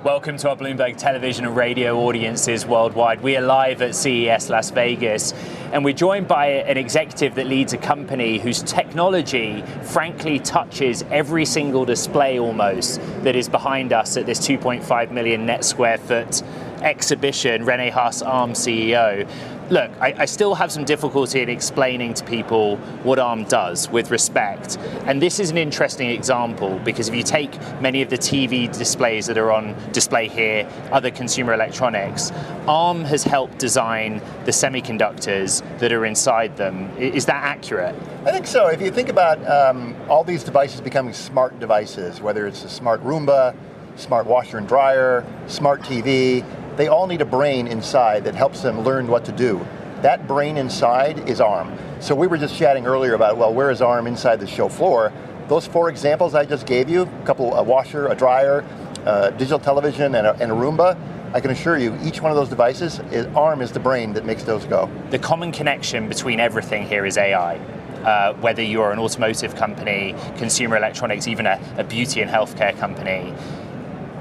Welcome to our Bloomberg television and radio audiences worldwide. We are live at CES Las Vegas, and we're joined by an executive that leads a company whose technology, frankly, touches every single display almost that is behind us at this 2.5 million net square foot exhibition, Rene Haas, ARM CEO. Look, I still have some difficulty in explaining to people what ARM does with respect. And this is an interesting example because if you take many of the TV displays that are on display here, other consumer electronics, ARM has helped design the semiconductors that are inside them. Is that accurate? I think so. If you think about all these devices becoming smart devices, whether it's a smart Roomba, smart washer and dryer, smart TV, they all need a brain inside that helps them learn what to do. That brain inside is ARM. So we were just chatting earlier about, well, where is ARM inside the show floor? Those four examples I just gave you, a washer, a dryer, digital television, and a Roomba, I can assure you, each one of those devices, ARM is the brain that makes those go. The common connection between everything here is AI. Whether you're an automotive company, consumer electronics, even a beauty and healthcare company,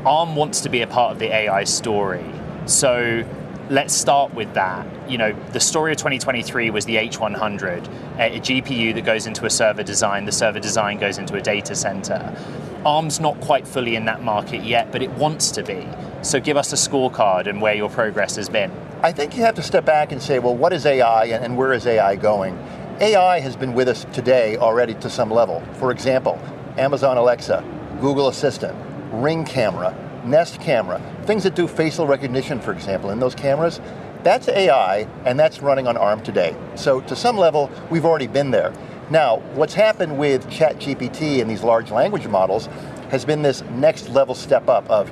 ARM wants to be a part of the AI story. So let's start with that. You know, the story of 2023 was the H100, a GPU that goes into a server design. The server design goes into a data center. ARM's not quite fully in that market yet, but it wants to be. So give us a scorecard and where your progress has been. I think you have to step back and say, well, what is AI and where is AI going? AI has been with us today already to some level. For example, Amazon Alexa, Google Assistant, Ring camera, Nest camera, things that do facial recognition, for example, in those cameras, that's AI, and that's running on ARM today. So to some level, we've already been there. Now, what's happened with ChatGPT and these large language models has been this next level step up of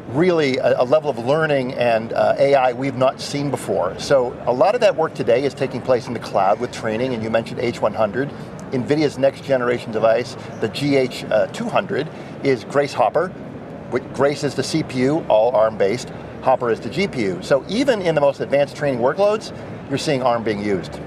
really a level of learning and AI we've not seen before. So a lot of that work today is taking place in the cloud with training, and you mentioned H100. NVIDIA's next generation device, the GH200, is Grace Hopper. Grace is the CPU, all ARM-based. Hopper is the GPU. So even in the most advanced training workloads, you're seeing ARM being used.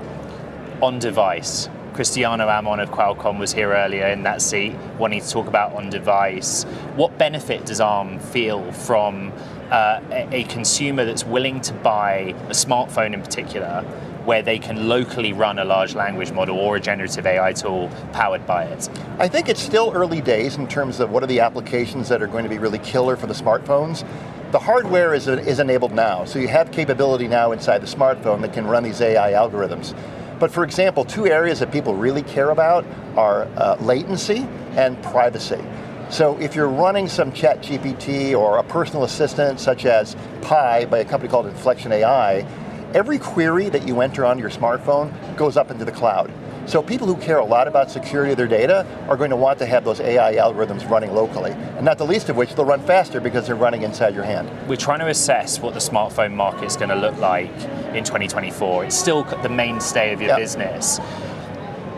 On device. Cristiano Amon of Qualcomm was here earlier in that seat, wanting to talk about on device. What benefit does ARM feel from a consumer that's willing to buy a smartphone in particular, where they can locally run a large language model or a generative AI tool powered by it? I think it's still early days in terms of what are the applications that are going to be really killer for the smartphones. The hardware is enabled now, so you have capability now inside the smartphone that can run these AI algorithms. But for example, two areas that people really care about are latency and privacy. So if you're running some ChatGPT or a personal assistant such as Pi by a company called Inflection AI, every query that you enter onto your smartphone goes up into the cloud. So people who care a lot about security of their data are going to want to have those AI algorithms running locally. And not the least of which, they'll run faster because they're running inside your hand. We're trying to assess what the smartphone market's going to look like in 2024. It's still the mainstay of your business.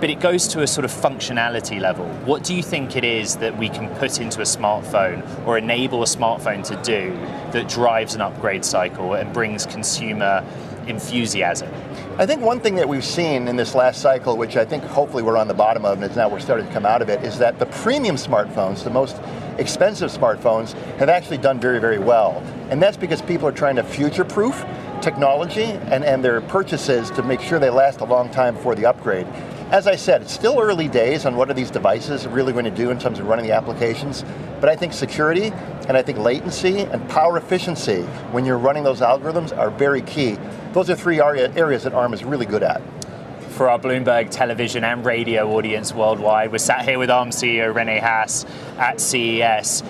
But it goes to a sort of functionality level. What do you think it is that we can put into a smartphone or enable a smartphone to do that drives an upgrade cycle and brings consumer enthusiasm? I think one thing that we've seen in this last cycle, which I think hopefully we're on the bottom of, and now we're starting to come out of it, is that the premium smartphones, the most expensive smartphones, have actually done very, very well. And that's because people are trying to future-proof technology and their purchases to make sure they last a long time before the upgrade. As I said, it's still early days on what are these devices really going to do in terms of running the applications, but I think security and I think latency and power efficiency when you're running those algorithms are very key. Those are three areas that ARM is really good at. For our Bloomberg television and radio audience worldwide, we're sat here with ARM CEO Rene Haas at CES.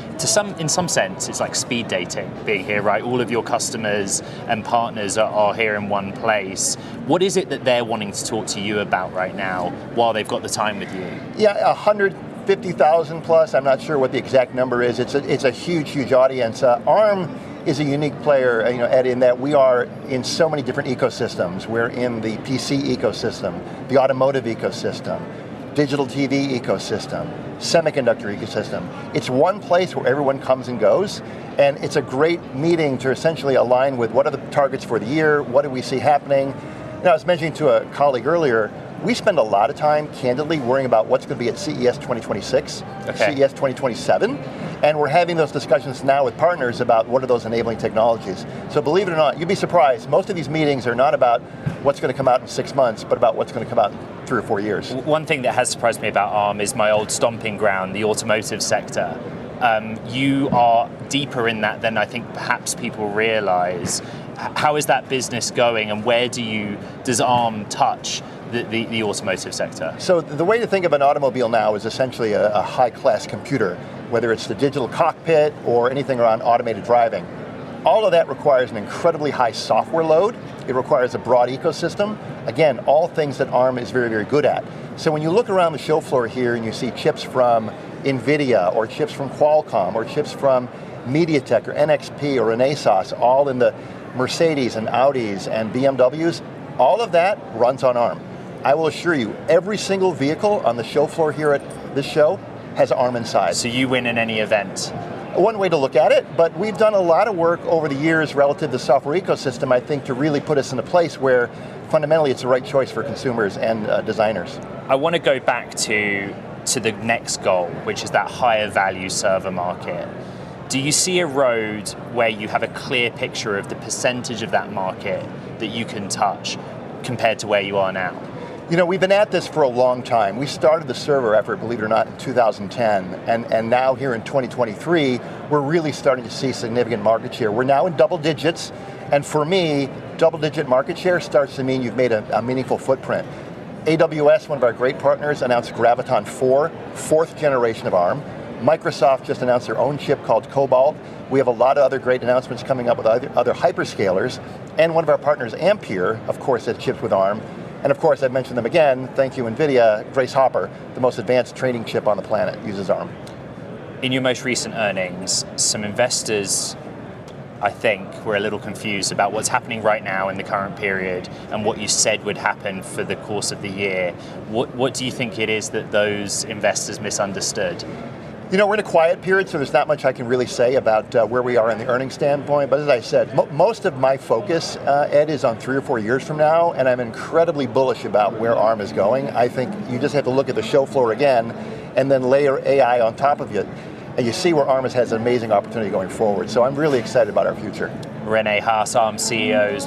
In some sense, it's like speed dating being here, right? All of your customers and partners are here in one place. What is it that they're wanting to talk to you about right now while they've got the time with you? Yeah, 150,000 plus, I'm not sure what the exact number is. It's a huge, huge audience. ARM is a unique player, Ed, in that we are in so many different ecosystems. We're in the PC ecosystem, the automotive ecosystem, digital TV ecosystem, semiconductor ecosystem. It's one place where everyone comes and goes, and it's a great meeting to essentially align with what are the targets for the year, what do we see happening. I was mentioning to a colleague earlier, we spend a lot of time, candidly, worrying about what's going to be at CES 2026, CES 2027, And we're having those discussions now with partners about what are those enabling technologies. So believe it or not, you'd be surprised, most of these meetings are not about what's going to come out in 6 months, but about what's going to come out in 3 or 4 years. One thing that has surprised me about ARM is my old stomping ground, the automotive sector. You are deeper in that than I think perhaps people realize. How is that business going, and where does ARM touch the automotive sector? So the way to think of an automobile now is essentially a high-class computer, whether it's the digital cockpit or anything around automated driving. All of that requires an incredibly high software load. It requires a broad ecosystem. Again, all things that ARM is very, very good at. So when you look around the show floor here and you see chips from NVIDIA or chips from Qualcomm or chips from MediaTek or NXP or Renesas, all in the Mercedes and Audis and BMWs, all of that runs on ARM. I will assure you, every single vehicle on the show floor here at this show has ARM inside. So you win in any event? One way to look at it, but we've done a lot of work over the years relative to the software ecosystem, I think, to really put us in a place where fundamentally it's the right choice for consumers and designers. I want to go back to the next goal, which is that higher value server market. Do you see a road where you have a clear picture of the percentage of that market that you can touch compared to where you are now? You know, we've been at this for a long time. We started the server effort, believe it or not, in 2010, and now here in 2023, we're really starting to see significant market share. We're now in double digits, and for me, double-digit market share starts to mean you've made a meaningful footprint. AWS, one of our great partners, announced Graviton 4, 4th generation of ARM. Microsoft just announced their own chip called Cobalt. We have a lot of other great announcements coming up with other hyperscalers, and one of our partners, Ampere, of course, has chips with ARM. And of course, I've mentioned them again, thank you NVIDIA, Grace Hopper, the most advanced training chip on the planet, uses ARM. In your most recent earnings, some investors, I think, were a little confused about what's happening right now in the current period and what you said would happen for the course of the year. What do you think it is that those investors misunderstood? You know, we're in a quiet period, so there's not much I can really say about where we are in the earnings standpoint, but as I said, most of my focus, Ed, is on 3 or 4 years from now, and I'm incredibly bullish about where ARM is going. I think you just have to look at the show floor again, and then layer AI on top of it, and you see where ARM has an amazing opportunity going forward. So I'm really excited about our future. Rene Haas, ARM CEO.